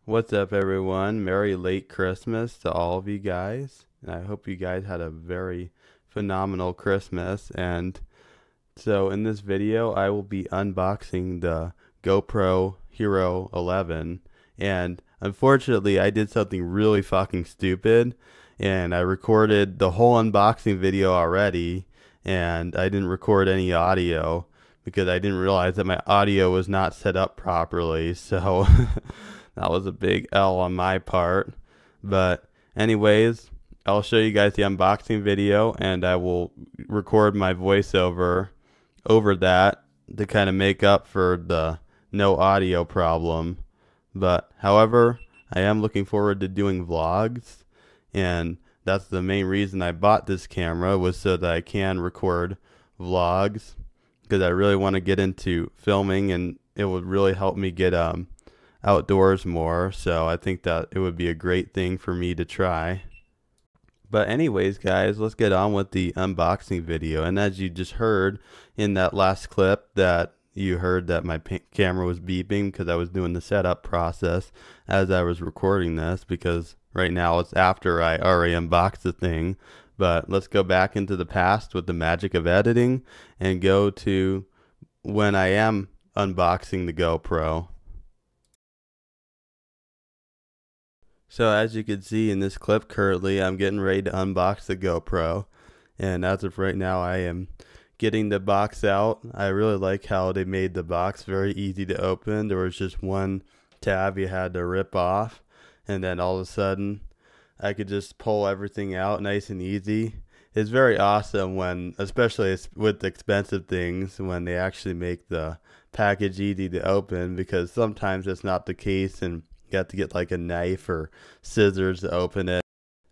What's up, everyone? Merry late Christmas to all of you guys. And I hope you guys had a very phenomenal Christmas. And so in this video, I will be unboxing the GoPro Hero 11. And unfortunately, I did something really fucking stupid. And I recorded the whole unboxing video already. And I didn't record any audio because I didn't realize that my audio was not set up properly. So that was a big L on my part. But anyways, I'll show you guys the unboxing video, and I will record my voiceover over that to kind of make up for the no audio problem. But however, I am looking forward to doing vlogs, and that's the main reason I bought this camera, was so that I can record vlogs, because I really want to get into filming, and it would really help me get outdoors more. So I think that it would be a great thing for me to try. But anyways, guys, let's get on with the unboxing video. And as you just heard in that last clip, that you heard that my camera was beeping because I was doing the setup process as I was recording this, because right now it's after I already unboxed the thing. But let's go back into the past with the magic of editing and go to when I am unboxing the GoPro. So as you can see in this clip, currently I'm getting ready to unbox the GoPro, and as of right now I am getting the box out. I really like how they made the box very easy to open. There was just one tab you had to rip off, and then all of a sudden I could just pull everything out nice and easy. It's very awesome when, especially with expensive things, when they actually make the package easy to open, because sometimes it's not the case and you have to get like a knife or scissors to open it.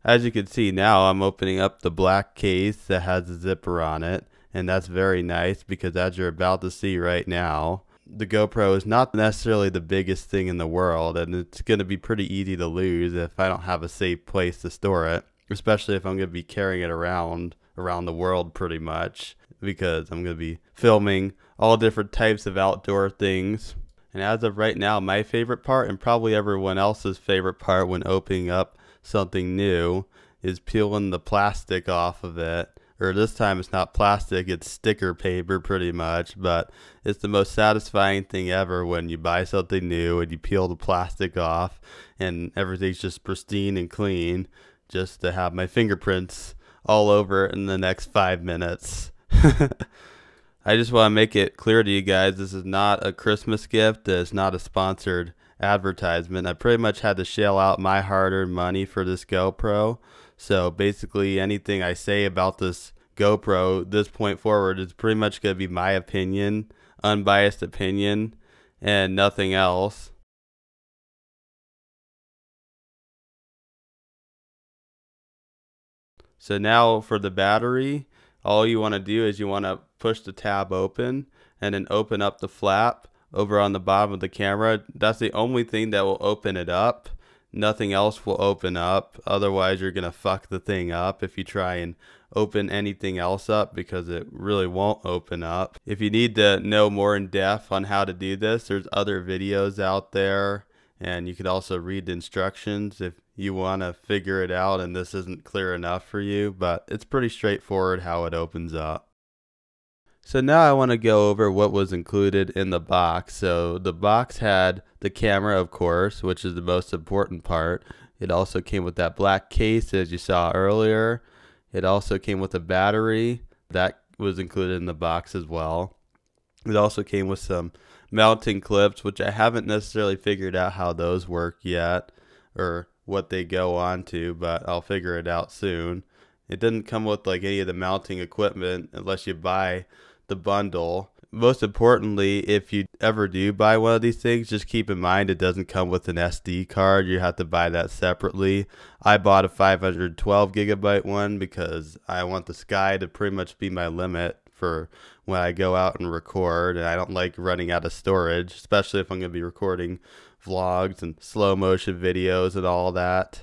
As you can see now, I'm opening up the black case that has a zipper on it, and that's very nice because, as you're about to see right now, the GoPro is not necessarily the biggest thing in the world, and it's going to be pretty easy to lose if I don't have a safe place to store it, especially if I'm going to be carrying it around the world pretty much, because I'm going to be filming all different types of outdoor things. And as of right now, my favorite part, and probably everyone else's favorite part when opening up something new, is peeling the plastic off of it. Or this time it's not plastic, it's sticker paper pretty much. But it's the most satisfying thing ever when you buy something new and you peel the plastic off and everything's just pristine and clean, just to have my fingerprints all over it in the next 5 minutes. I just want to make it clear to you guys, this is not a Christmas gift. It's not a sponsored advertisement. I pretty much had to shell out my hard-earned money for this GoPro. So basically anything I say about this GoPro this point forward is pretty much going to be my opinion, unbiased opinion, and nothing else. So now for the battery, all you want to do is you want to push the tab open and then open up the flap over on the bottom of the camera. That's the only thing that will open it up. Nothing else will open up. Otherwise, you're going to fuck the thing up if you try and open anything else up, because it really won't open up. If you need to know more in depth on how to do this, there's other videos out there, and you can also read the instructions if you want to figure it out and this isn't clear enough for you. But it's pretty straightforward how it opens up. So now I want to go over what was included in the box. So the box had the camera, of course, which is the most important part. It also came with that black case, as you saw earlier. It also came with a battery. That was included in the box as well. It also came with some mounting clips, which I haven't necessarily figured out how those work yet, or what they go on to, but I'll figure it out soon. It didn't come with like any of the mounting equipment unless you buy the bundle. Most importantly, if you ever do buy one of these things, just keep in mind it doesn't come with an SD card. You have to buy that separately. I bought a 512 gigabyte one because I want the sky to pretty much be my limit for when I go out and record, and I don't like running out of storage, especially if I'm going to be recording vlogs and slow motion videos and all that.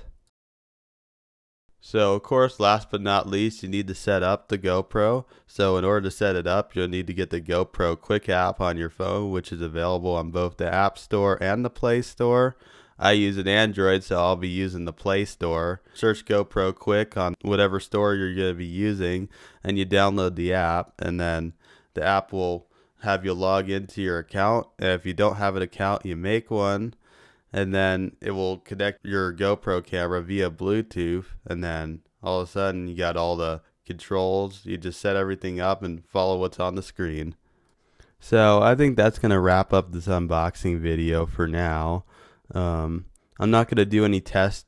So of course, last but not least, you need to set up the GoPro. So in order to set it up, you'll need to get the GoPro Quick app on your phone, which is available on both the App Store and the Play Store. I use an Android, so I'll be using the Play Store. Search GoPro Quick on whatever store you're going to be using, and you download the app, and then the app will have you log into your account. And if you don't have an account, you make one, and then it will connect your GoPro camera via Bluetooth, and then all of a sudden you got all the controls. You just set everything up and follow what's on the screen. So I think that's going to wrap up this unboxing video for now. I'm not going to do any test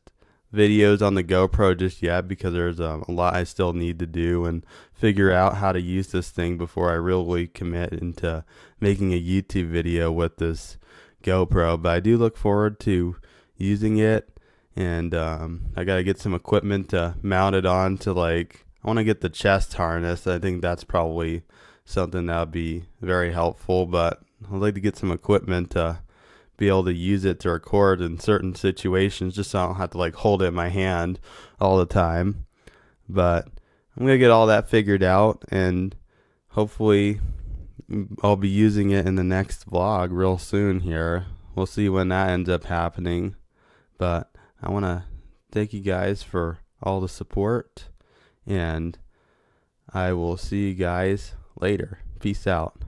videos on the GoPro just yet because there's a lot I still need to do and figure out how to use this thing before I really commit into making a YouTube video with this GoPro. But I do look forward to using it, and I got to get some equipment to mount it on to, like, I want to get the chest harness. I think that's probably something that would be very helpful, but I'd like to get some equipment to be able to use it to record in certain situations, just so I don't have to like hold it in my hand all the time. But I'm gonna get all that figured out, and hopefully I'll be using it in the next vlog real soon here. We'll see when that ends up happening. But I want to thank you guys for all the support, and I will see you guys later. Peace out.